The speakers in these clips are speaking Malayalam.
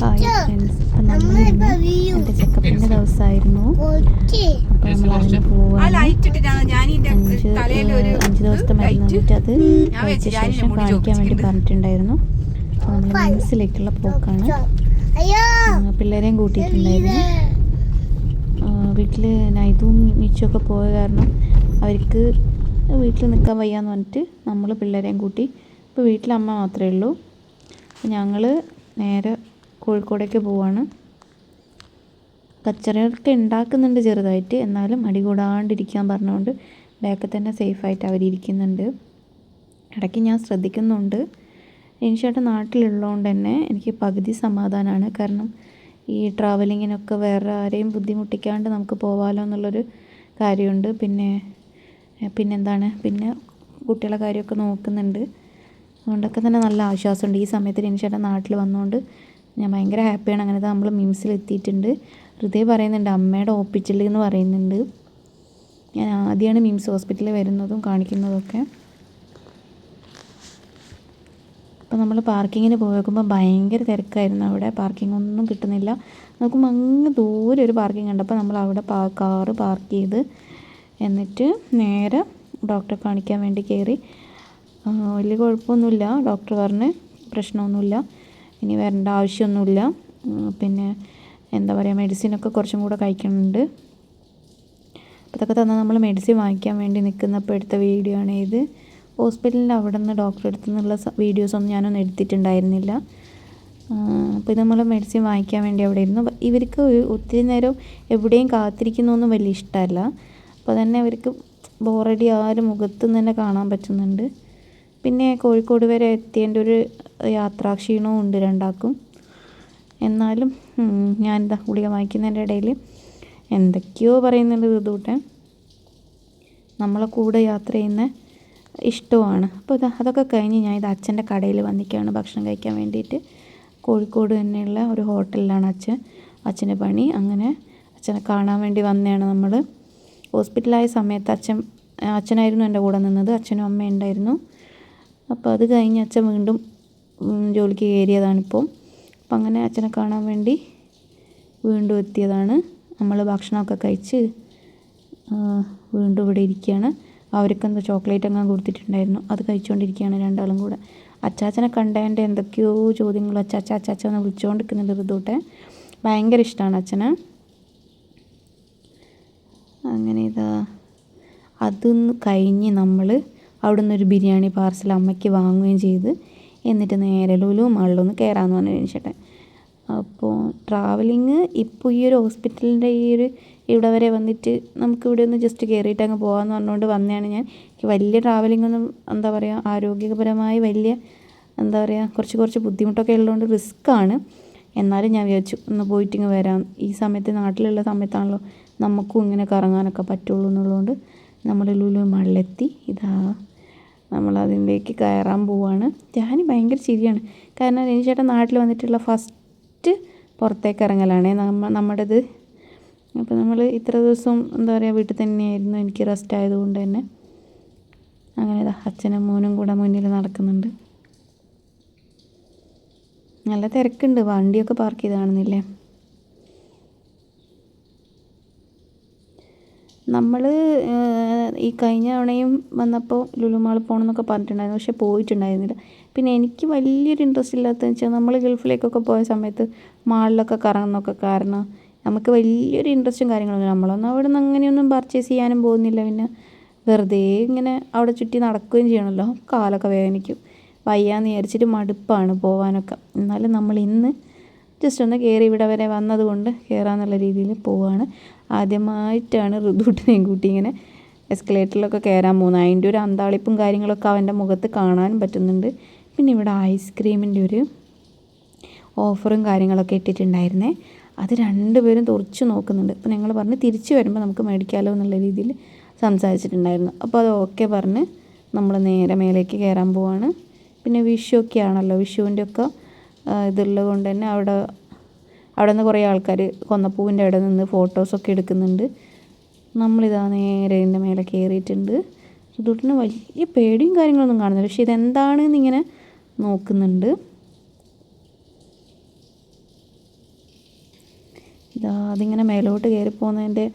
ഹായ് ഫ്രണ്ട്സ്, അപ്പം നമ്മളിന്ന് എൻ്റെ ചെക്കപ്പിൻ്റെ ദിവസമായിരുന്നു. അപ്പോൾ നമ്മളതിന് പോവാണ്. 5 ദിവസത്തെ മരുന്ന് വന്നിട്ട് അത് കഴിച്ച ശേഷം കാണിക്കാൻ വേണ്ടി പറഞ്ഞിട്ടുണ്ടായിരുന്നു. അപ്പോൾ നമ്മൾ മിംസിലേക്കുള്ള പോക്കാണ്. പിള്ളേരെയും കൂട്ടിയിട്ടുണ്ടായിരുന്നു. വീട്ടിൽ നൈതും മിച്ചൊക്കെ പോയ കാരണം അവർക്ക് വീട്ടിൽ നിൽക്കാൻ വയ്യാന്ന് പറഞ്ഞിട്ട് നമ്മൾ പിള്ളേരെയും കൂട്ടി ഇപ്പോൾ വീട്ടിൽ അമ്മ മാത്രമേ ഉള്ളൂ. ഞങ്ങൾ നേരെ കോഴിക്കോടേക്ക് പോവാണ്. കച്ചറയൊക്കെ ഉണ്ടാക്കുന്നുണ്ട് ചെറുതായിട്ട്, എന്നാലും അടി കൂടാണ്ടിരിക്കാൻ പറഞ്ഞുകൊണ്ട് ബാക്കിൽ തന്നെ സേഫായിട്ട് അവരിയ്ക്കുന്നുണ്ട്. ഇടയ്ക്ക് ഞാൻ ശ്രദ്ധിക്കുന്നുണ്ട്. എനിച്ചേട്ടൻ നാട്ടിലുള്ളതുകൊണ്ട് തന്നെ എനിക്ക് പകുതി സമാധാനമാണ്. കാരണം ഈ ട്രാവലിങ്ങിനൊക്കെ വേറെ ആരെയും ബുദ്ധിമുട്ടിക്കാണ്ട് നമുക്ക് പോകാമല്ലോ എന്നുള്ളൊരു കാര്യമുണ്ട്. പിന്നെ കുട്ടികളെ കാര്യമൊക്കെ നോക്കുന്നുണ്ട്. അതുകൊണ്ടൊക്കെ തന്നെ നല്ല ആശ്വാസമുണ്ട്. ഈ സമയത്ത് എനിച്ചേട്ടൻ നാട്ടിൽ വന്നുകൊണ്ട് ഞാൻ ഭയങ്കര ഹാപ്പിയാണ്. അങ്ങനെ നമ്മൾ മിംസിൽ എത്തിയിട്ടുണ്ട്. ഹൃദയ പറയുന്നുണ്ട് അമ്മയുടെ ഹോസ്പിറ്റലിൽ എന്ന് പറയുന്നുണ്ട്. ഞാൻ ആദ്യമാണ് മിംസ് ഹോസ്പിറ്റലിൽ വരുന്നതും കാണിക്കുന്നതൊക്കെ. അപ്പോൾ നമ്മൾ പാർക്കിങ്ങിന് പോയി നോക്കുമ്പോൾ ഭയങ്കര തിരക്കായിരുന്നു. അവിടെ പാർക്കിംഗ് ഒന്നും കിട്ടുന്നില്ല. നോക്കുമ്പോൾ അങ്ങ് ദൂരെ ഒരു പാർക്കിംഗ് കണ്ടപ്പോൾ നമ്മൾ അവിടെ കാറ് പാർക്ക് ചെയ്ത് എന്നിട്ട് നേരെ ഡോക്ടറെ കാണിക്കാൻ വേണ്ടി കയറി. വലിയ കുഴപ്പമൊന്നുമില്ല, ഡോക്ടർ പറഞ്ഞ് പ്രശ്നമൊന്നുമില്ല, ഇനി വരേണ്ട ആവശ്യമൊന്നുമില്ല. പിന്നെ എന്താ പറയുക, മെഡിസിനൊക്കെ കുറച്ചും കൂടെ കഴിക്കുന്നുണ്ട്. അപ്പോൾ ഇതൊക്കെ തന്നെ നമ്മൾ മെഡിസിൻ വാങ്ങിക്കാൻ വേണ്ടി നിൽക്കുന്നപ്പോൾ എടുത്ത വീഡിയോ ആണ് ഇത്. ഹോസ്പിറ്റലിൻ്റെ അവിടെ നിന്ന് ഡോക്ടറെ അടുത്ത് നിന്നുള്ള വീഡിയോസൊന്നും ഞാനൊന്നും എടുത്തിട്ടുണ്ടായിരുന്നില്ല. അപ്പോൾ ഇത് നമ്മൾ മെഡിസിൻ വാങ്ങിക്കാൻ വേണ്ടി അവിടെ ഇരുന്നു. ഇവർക്ക് ഒത്തിരി നേരം എവിടെയും കാത്തിരിക്കുന്നൊന്നും വലിയ ഇഷ്ടമല്ല. അപ്പോൾ തന്നെ അവർക്ക് ബോറടി ആരും മുഖത്ത് നിന്ന് തന്നെ കാണാൻ പറ്റുന്നുണ്ട്. പിന്നെ കോഴിക്കോട് വരെ എത്തിയതിൻ്റെ ഒരു യാത്രാക്ഷീണവും ഉണ്ട് രണ്ടാൾക്കും. എന്നാലും ഞാനിതാ ഗുളിക വാങ്ങിക്കുന്നതിൻ്റെ ഇടയിൽ എന്തൊക്കെയോ പറയുന്നുണ്ട് ഋതുട്ടൻ. നമ്മളെ കൂടെ യാത്ര ചെയ്യുന്ന ഇഷ്ടമാണ്. അപ്പോൾ അതൊക്കെ കഴിഞ്ഞ് ഞാൻ ഇത് അച്ഛൻ്റെ കടയിൽ വന്നിക്കുകയാണ് ഭക്ഷണം കഴിക്കാൻ വേണ്ടിയിട്ട്. കോഴിക്കോട് തന്നെയുള്ള ഒരു ഹോട്ടലിലാണ് അച്ഛൻ്റെ പണി. അങ്ങനെ അച്ഛനെ കാണാൻ വേണ്ടി വന്നതാണ് നമ്മൾ. ഹോസ്പിറ്റലായ സമയത്ത് അച്ഛനായിരുന്നു എൻ്റെ കൂടെ നിന്നത്. അച്ഛനും അമ്മയും ഉണ്ടായിരുന്നു. അപ്പോൾ അത് കഴിഞ്ഞ് അച്ഛൻ വീണ്ടും ജോലിക്ക് കയറിയതാണിപ്പോൾ. അപ്പം അങ്ങനെ അച്ഛനെ കാണാൻ വേണ്ടി വീണ്ടും എത്തിയതാണ്. നമ്മൾ ഭക്ഷണമൊക്കെ കഴിച്ച് വീണ്ടും ഇവിടെ ഇരിക്കുകയാണ്. അവർക്കെന്തോ ചോക്ലേറ്റ് അങ്ങനെ കൊടുത്തിട്ടുണ്ടായിരുന്നു, അത് കഴിച്ചുകൊണ്ടിരിക്കുകയാണ് രണ്ടാളും കൂടെ. അച്ചാച്ചനെ കണ്ടതിൻ്റെ എന്തൊക്കെയോ ചോദ്യങ്ങൾ അച്ചാച്ച എന്ന് വിളിച്ചുകൊണ്ടിരിക്കുന്നുണ്ട് ഋതുട്ടെ. ഭയങ്കര ഇഷ്ടമാണ് അച്ഛനെ. അങ്ങനെ ഇതാ അതൊന്ന് കഴിഞ്ഞ് നമ്മൾ അവിടെ നിന്നൊരു ബിരിയാണി പാർസൽ അമ്മയ്ക്ക് വാങ്ങുകയും ചെയ്ത് എന്നിട്ട് നേരെ ലുലു മാളിലൊന്ന് കയറാമെന്ന് പറഞ്ഞു ചേട്ടൻ. അപ്പോൾ ട്രാവലിങ് ഇപ്പോൾ ഈ ഒരു ഹോസ്പിറ്റലിൻ്റെ ഇവിടെ വരെ വന്നിട്ട് നമുക്ക് ഇവിടെ ഒന്ന് ജസ്റ്റ് കയറിയിട്ട് അങ്ങ് പോകാമെന്ന് പറഞ്ഞുകൊണ്ട് വന്നതാണ് ഞാൻ. വലിയ ട്രാവലിംഗ് ഒന്നും എന്താ പറയുക, ആരോഗ്യപരമായി വലിയ എന്താ പറയുക കുറച്ച് ബുദ്ധിമുട്ടൊക്കെ ഉള്ളതുകൊണ്ട് റിസ്ക്കാണ്. എന്നാലും ഞാൻ വിചാരിച്ചു ഒന്ന് പോയിട്ടിങ്ങ് വരാം. ഈ സമയത്ത് നാട്ടിലുള്ള സമയത്താണല്ലോ നമുക്കും ഇങ്ങനെ കറങ്ങാനൊക്കെ പറ്റുള്ളൂ എന്നുള്ളതുകൊണ്ട് നമ്മൾ ലുലു മാളിലെത്തി. ഇതാ നമ്മളതിലേക്ക് കയറാൻ പോവാണ്. ഞാൻ ഭയങ്കര ചിരിയാണ്. കാരണം ചേട്ടൻ നാട്ടിൽ വന്നിട്ടുള്ള ഫസ്റ്റ് പുറത്തേക്ക് ഇറങ്ങലാണ് നമ്മുടേത്. അപ്പോൾ നമ്മൾ ഇത്ര ദിവസം എന്താ പറയുക വീട്ടിൽ തന്നെയായിരുന്നു. എനിക്ക് റെസ്റ്റ് ആയതുകൊണ്ട് തന്നെ അങ്ങനെ അച്ഛനും മോനും കൂടെ മുന്നിൽ നടക്കുന്നുണ്ട്. നല്ല തിരക്കുണ്ട്, വണ്ടിയൊക്കെ പാർക്ക് ചെയ്താണെന്നില്ലേ. നമ്മൾ ഈ കഴിഞ്ഞ തവണയും വന്നപ്പോൾ ലുലു മാളിൽ പോകണമെന്നൊക്കെ പറഞ്ഞിട്ടുണ്ടായിരുന്നു, പക്ഷേ പോയിട്ടുണ്ടായിരുന്നില്ല. പിന്നെ എനിക്ക് വലിയൊരു ഇൻട്രസ്റ്റ് ഇല്ലാത്തതെന്ന് വെച്ചാൽ നമ്മൾ ഗൾഫിലേക്കൊക്കെ പോയ സമയത്ത് മാളിലൊക്കെ കറങ്ങുന്നൊക്കെ കാരണം നമുക്ക് വലിയൊരു ഇൻട്രസ്റ്റും കാര്യങ്ങളൊന്നും നമ്മളൊന്നും അവിടെ നിന്ന് അങ്ങനെയൊന്നും പർച്ചേസ് ചെയ്യാനും പോകുന്നില്ല. പിന്നെ വെറുതെ ഇങ്ങനെ അവിടെ ചുറ്റി നടക്കുകയും ചെയ്യണമല്ലോ, കാലൊക്കെ വേദനിക്കും. വയ്യാന്ന് വിചാരിച്ചിട്ട് മടുപ്പാണ് പോകാനൊക്കെ. എന്നാലും നമ്മൾ ഇന്ന് ജസ്റ്റ് ഒന്ന് കയറി ഇവിടെ വരെ വന്നതുകൊണ്ട് കയറാമെന്നുള്ള രീതിയിൽ പോവുകയാണ്. ആദ്യമായിട്ടാണ് ഋതുട്ടിനെയും കൂട്ടി ഇങ്ങനെ എസ്കലേറ്ററിലൊക്കെ കയറാൻ പോകുന്നത്. അതിൻ്റെ ഒരു അന്താളിപ്പും കാര്യങ്ങളൊക്കെ അവൻ്റെ മുഖത്ത് കാണാനും പറ്റുന്നുണ്ട്. പിന്നെ ഇവിടെ ഐസ്ക്രീമിൻ്റെ ഒരു ഓഫറും കാര്യങ്ങളൊക്കെ ഇട്ടിട്ടുണ്ടായിരുന്നേ. അത് രണ്ടുപേരും തുറച്ച് നോക്കുന്നുണ്ട്. അപ്പോൾ ഞങ്ങൾ പറഞ്ഞ് തിരിച്ച് വരുമ്പോൾ നമുക്ക് മേടിക്കാമല്ലോ എന്നുള്ള രീതിയിൽ സംസാരിച്ചിട്ടുണ്ടായിരുന്നു. അപ്പോൾ അത് ഓക്കെ പറഞ്ഞ് നമ്മൾ നേരെ മേലേക്ക് കയറാൻ പോവാണ്. പിന്നെ വിഷു ഒക്കെ ആണല്ലോ, വിഷുവിൻ്റെ ഒക്കെ ഇതുള്ളത് കൊണ്ട് തന്നെ അവിടെ നിന്ന് കുറേ ആൾക്കാർ കൊന്നപ്പൂവിൻ്റെ അവിടെ നിന്ന് ഫോട്ടോസൊക്കെ എടുക്കുന്നുണ്ട്. നമ്മളിതാ നേരെ ഇതിൻ്റെ മേലെ കയറിയിട്ടുണ്ട്. ഋതുട്ടിന് വലിയ പേടിയും കാര്യങ്ങളൊന്നും കാണുന്നില്ല, പക്ഷേ ഇതെന്താണെന്ന് ഇങ്ങനെ നോക്കുന്നുണ്ട്. അതിങ്ങനെ മേലോട്ട് കയറി പോകുന്നതിൻ്റെ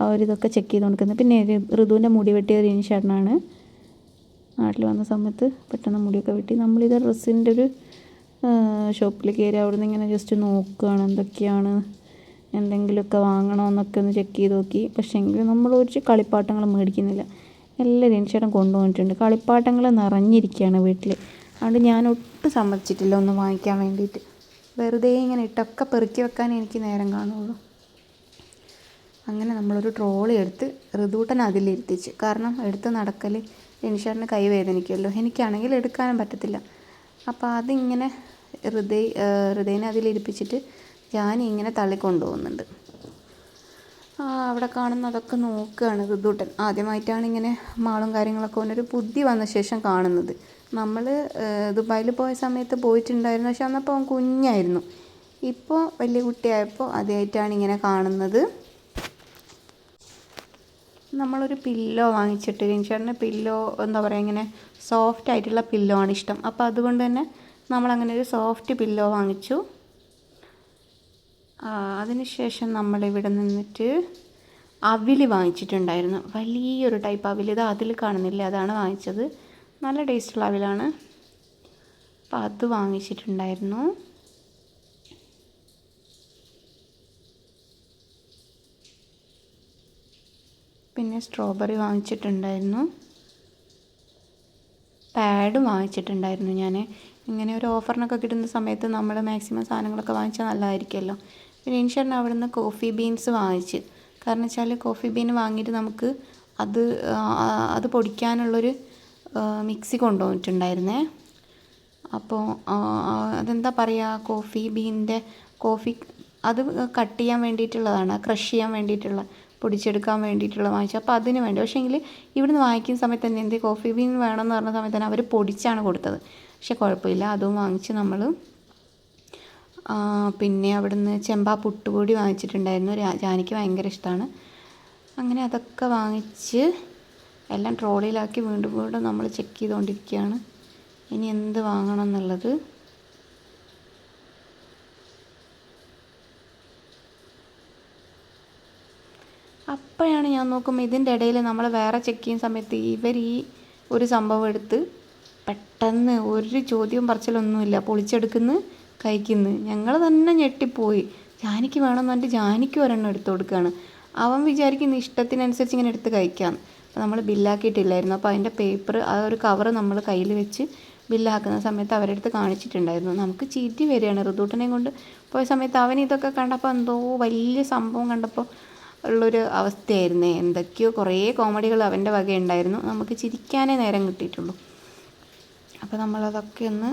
ആ ഒരു ഇതൊക്കെ ചെക്ക് ചെയ്ത് കൊടുക്കുന്നത്. പിന്നെ ഋതുവിൻ്റെ മുടി വെട്ടിയത് റിൻഷേട്ടനാണ്. നാട്ടിൽ വന്ന സമയത്ത് പെട്ടെന്ന് മുടിയൊക്കെ വെട്ടി. നമ്മളിത് ഡ്രസ്സിൻ്റെ ഒരു ഷോപ്പിൽ കയറി അവിടെ നിന്ന് ഇങ്ങനെ ജസ്റ്റ് നോക്കുകയാണ് എന്തൊക്കെയാണ്, എന്തെങ്കിലുമൊക്കെ വാങ്ങണമെന്നൊക്കെ ഒന്ന് ചെക്ക് ചെയ്ത് നോക്കി. പക്ഷേ എങ്കിലും നമ്മൾ ഒരു കളിപ്പാട്ടങ്ങൾ മേടിക്കുന്നില്ല. എല്ലാം റിൻഷേട്ടൻ കൊണ്ടുവന്നിട്ടുണ്ട്. കളിപ്പാട്ടങ്ങൾ നിറഞ്ഞിരിക്കുകയാണ് വീട്ടിൽ. അതുകൊണ്ട് ഞാൻ ഒട്ടും സമ്മതിച്ചിട്ടില്ല ഒന്ന് വാങ്ങിക്കാൻ വേണ്ടിയിട്ട്. വെറുതെ ഇങ്ങനെ ഇട്ടൊക്കെ പെറുക്കി വെക്കാൻ എനിക്ക് നേരം കാണുള്ളൂ. അങ്ങനെ നമ്മളൊരു ട്രോളി എടുത്ത് ഋതുട്ടൻ അതിലിരുത്തിച്ച്. കാരണം എടുത്ത് നടക്കൽ റിൻഷേട്ടന് കൈ വേദനിക്കുമല്ലോ, എനിക്കാണെങ്കിൽ എടുക്കാനും പറ്റത്തില്ല. അപ്പോൾ അതിങ്ങനെ ഹൃദയനെ അതിലിരിപ്പിച്ചിട്ട് ഞാൻ ഇങ്ങനെ തള്ളിക്കൊണ്ടു പോകുന്നുണ്ട്. അവിടെ കാണുന്നതൊക്കെ നോക്കുകയാണ് ഋതുട്ടൻ. ആദ്യമായിട്ടാണ് ഇങ്ങനെ മാളും കാര്യങ്ങളൊക്കെ ഒരു ബുദ്ധി വന്ന ശേഷം കാണുന്നത്. നമ്മൾ ദുബായിൽ പോയ സമയത്ത് പോയിട്ടുണ്ടായിരുന്നു, പക്ഷെ അന്നപ്പോൾ അവൻ കുഞ്ഞായിരുന്നു. ഇപ്പോൾ വലിയ കുട്ടിയായപ്പോൾ ആദ്യമായിട്ടാണ് ഇങ്ങനെ കാണുന്നത്. നമ്മളൊരു പില്ലോ വാങ്ങിച്ചിട്ട്, റിൻഷേട്ടന് പില്ലോ എന്താ പറയുക, ഇങ്ങനെ സോഫ്റ്റ് ആയിട്ടുള്ള പില്ലോ ആണ് ഇഷ്ടം. അപ്പോൾ അതുകൊണ്ട് തന്നെ നമ്മളങ്ങനെ ഒരു സോഫ്റ്റ് പില്ലോ വാങ്ങിച്ചു. അതിനുശേഷം നമ്മളിവിടെ നിന്നിട്ട് അവിൽ വാങ്ങിച്ചിട്ടുണ്ടായിരുന്നു. വലിയൊരു ടൈപ്പ് അവിൽ, ഇത് അതിൽ കാണുന്നില്ല, അതാണ് വാങ്ങിച്ചത്. നല്ല ടേസ്റ്റുള്ള അവിലാണ്. അപ്പോൾ അത് വാങ്ങിച്ചിട്ടുണ്ടായിരുന്നു. പിന്നെ സ്ട്രോബെറി വാങ്ങിച്ചിട്ടുണ്ടായിരുന്നു. പാഡും വാങ്ങിച്ചിട്ടുണ്ടായിരുന്നു. ഞാൻ ഇങ്ങനെ ഒരു ഓഫറിനൊക്കെ കിട്ടുന്ന സമയത്ത് നമ്മൾ മാക്സിമം സാധനങ്ങളൊക്കെ വാങ്ങിച്ചാൽ നല്ലതായിരിക്കുമല്ലോ. പിന്നെ റിൻഷേട്ടൻ അവിടെ നിന്ന് കോഫി ബീൻസ് വാങ്ങിച്ച്. കാരണം വെച്ചാൽ കോഫി ബീൻ വാങ്ങിയിട്ട് നമുക്ക് അത് പൊടിക്കാനുള്ളൊരു മിക്സി കൊണ്ടുവന്നിട്ടുണ്ടായിരുന്നേ. അപ്പോൾ അതെന്താ പറയുക, കോഫി ബീനിൻ്റെ അത് കട്ട് ചെയ്യാൻ വേണ്ടിയിട്ടുള്ളതാണ്, ക്രഷ് ചെയ്യാൻ വേണ്ടിയിട്ടുള്ള, പൊടിച്ചെടുക്കാൻ വേണ്ടിയിട്ടുള്ള വാങ്ങിച്ചു. അപ്പോൾ അതിന് വേണ്ടി. പക്ഷേ എങ്കിൽ ഇവിടുന്ന് വാങ്ങിക്കുന്ന സമയത്ത് തന്നെ എന്ത് കോഫി ബീൻ വേണമെന്ന് പറഞ്ഞ സമയത്ത് തന്നെ അവർ പൊടിച്ചാണ് കൊടുത്തത്. പക്ഷെ കുഴപ്പമില്ല, അതും വാങ്ങിച്ച് നമ്മൾ. പിന്നെ അവിടുന്ന് ചെമ്പാ പുട്ടുപൊടി വാങ്ങിച്ചിട്ടുണ്ടായിരുന്നു. ജാനിക്ക് ഭയങ്കര ഇഷ്ടമാണ്. അങ്ങനെ അതൊക്കെ വാങ്ങിച്ച് എല്ലാം ട്രോളിയിലാക്കി വീണ്ടും വീണ്ടും നമ്മൾ ചെക്ക് ചെയ്തുകൊണ്ടിരിക്കുകയാണ് ഇനി എന്ത് വാങ്ങണം എന്നുള്ളത്. അപ്പോഴാണ് ഞാൻ നോക്കുമ്പോൾ ഇതിൻ്റെ ഇടയിൽ നമ്മൾ വേറെ ചെക്ക് ചെയ്യുന്ന സമയത്ത് ഇവർ ഈ ഒരു സംഭവം എടുത്ത് പെട്ടെന്ന് ഒരു ചോദ്യവും പറച്ചിലൊന്നുമില്ല പൊളിച്ചെടുക്കുന്നു, കഴിക്കുന്നു. ഞങ്ങൾ തന്നെ ഞെട്ടിപ്പോയി. ജാനിക്ക് വേണമെന്ന് പറഞ്ഞിട്ട് ജാനിക്ക് ഒരെണ്ണം എടുത്ത് കൊടുക്കുകയാണ്. അവൻ വിചാരിക്കുന്ന ഇഷ്ടത്തിനനുസരിച്ച് ഇങ്ങനെ എടുത്ത് കഴിക്കാം. അപ്പോൾ നമ്മൾ ബില്ലാക്കിയിട്ടില്ലായിരുന്നു. അപ്പോൾ അതിൻ്റെ പേപ്പർ, ആ ഒരു കവർ നമ്മൾ കയ്യിൽ വെച്ച് ബില്ലാക്കുന്ന സമയത്ത് അവരെടുത്ത് കാണിച്ചിട്ടുണ്ടായിരുന്നു. നമുക്ക് ചീറ്റി വരികയാണ്. ഋതുട്ടനെ കൊണ്ട് പോയ സമയത്ത് അവൻ ഇതൊക്കെ കണ്ടപ്പോൾ എന്തോ വലിയ സംഭവം കണ്ടപ്പോൾ ഉള്ളൊരു അവസ്ഥയായിരുന്നേ. എന്തൊക്കെയോ കുറേ കോമഡികൾ അവൻ്റെ വക ഉണ്ടായിരുന്നു. നമുക്ക് ചിരിക്കാനേ നേരം കിട്ടിയിട്ടുള്ളൂ. അപ്പോൾ നമ്മളതൊക്കെ ഒന്ന്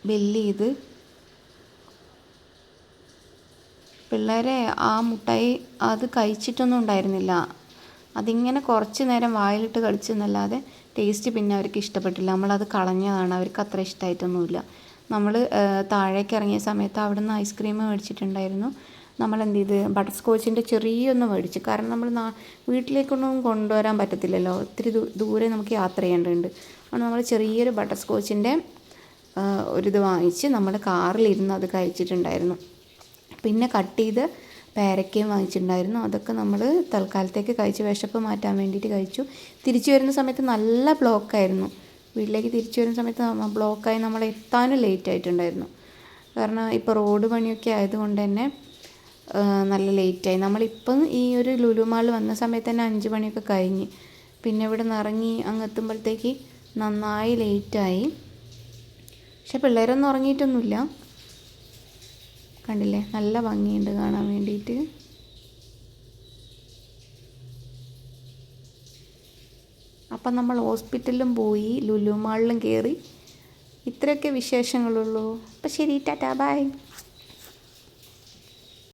ബില്ല് ചെയ്ത്, പിള്ളേരെ ആ മുട്ടായി അത് കഴിച്ചിട്ടൊന്നും ഉണ്ടായിരുന്നില്ല. അതിങ്ങനെ കുറച്ച് നേരം വായിലിട്ട് കളിച്ചെന്നല്ലാതെ ടേസ്റ്റ് പിന്നെ അവർക്ക് ഇഷ്ടപ്പെട്ടില്ല. നമ്മളത് കളഞ്ഞതാണ്, അവർക്ക് അത്ര ഇഷ്ടമായിട്ടൊന്നുമില്ല. നമ്മൾ താഴേക്ക് ഇറങ്ങിയ സമയത്ത് അവിടെ നിന്ന് ഐസ്ക്രീം മേടിച്ചിട്ടുണ്ടായിരുന്നു. നമ്മൾ എന്ത് ചെയ്ത് ബട്ടർ സ്കോച്ചിൻ്റെ ചെറിയൊന്ന് മേടിച്ചു. കാരണം നമ്മൾ വീട്ടിലേക്കൊന്നും കൊണ്ടുവരാൻ പറ്റത്തില്ലല്ലോ, ഒത്തിരി ദൂരെ നമുക്ക് യാത്ര ചെയ്യേണ്ടതുണ്ട്. അതുകൊണ്ട് നമ്മൾ ചെറിയൊരു ബട്ടർ സ്കോച്ചിൻ്റെ ഒരിത് വാങ്ങിച്ച് നമ്മൾ കാറിലിരുന്ന് അത് കഴിച്ചിട്ടുണ്ടായിരുന്നു. പിന്നെ കട്ട് ചെയ്ത് പേരക്കയും വാങ്ങിച്ചിട്ടുണ്ടായിരുന്നു. അതൊക്കെ നമ്മൾ തൽക്കാലത്തേക്ക് കഴിച്ച് വിശപ്പ് മാറ്റാൻ വേണ്ടിയിട്ട് കഴിച്ചു. തിരിച്ചു വരുന്ന സമയത്ത് നല്ല ബ്ലോക്കായിരുന്നു. വീട്ടിലേക്ക് തിരിച്ചു വരുന്ന സമയത്ത് ബ്ലോക്കായി നമ്മൾ എത്താനും ലേറ്റ് ആയിട്ടുണ്ടായിരുന്നു. കാരണം ഇപ്പോൾ റോഡ് പണിയൊക്കെ ആയതുകൊണ്ട് തന്നെ നല്ല ലേറ്റായി. നമ്മളിപ്പം ഈ ഒരു ലുലു മാളിൽ വന്ന സമയത്ത് തന്നെ 5 മണിയൊക്കെ കഴിഞ്ഞ്. പിന്നെ ഇവിടെ നിന്ന് ഇറങ്ങി അങ്ങ് എത്തുമ്പോഴത്തേക്ക് നന്നായി ലേറ്റായി. പക്ഷെ പിള്ളേരൊന്നും ഉറങ്ങിയിട്ടൊന്നുമില്ല. കണ്ടില്ലേ, നല്ല ഭംഗിയുണ്ട് കാണാൻ വേണ്ടിയിട്ട്. അപ്പം നമ്മൾ ഹോസ്പിറ്റലിലും പോയി, ലുലു മാളിലും കയറി. ഇത്രയൊക്കെ വിശേഷങ്ങളുള്ളൂ. അപ്പം ശരി, ടാറ്റാ, ബൈ.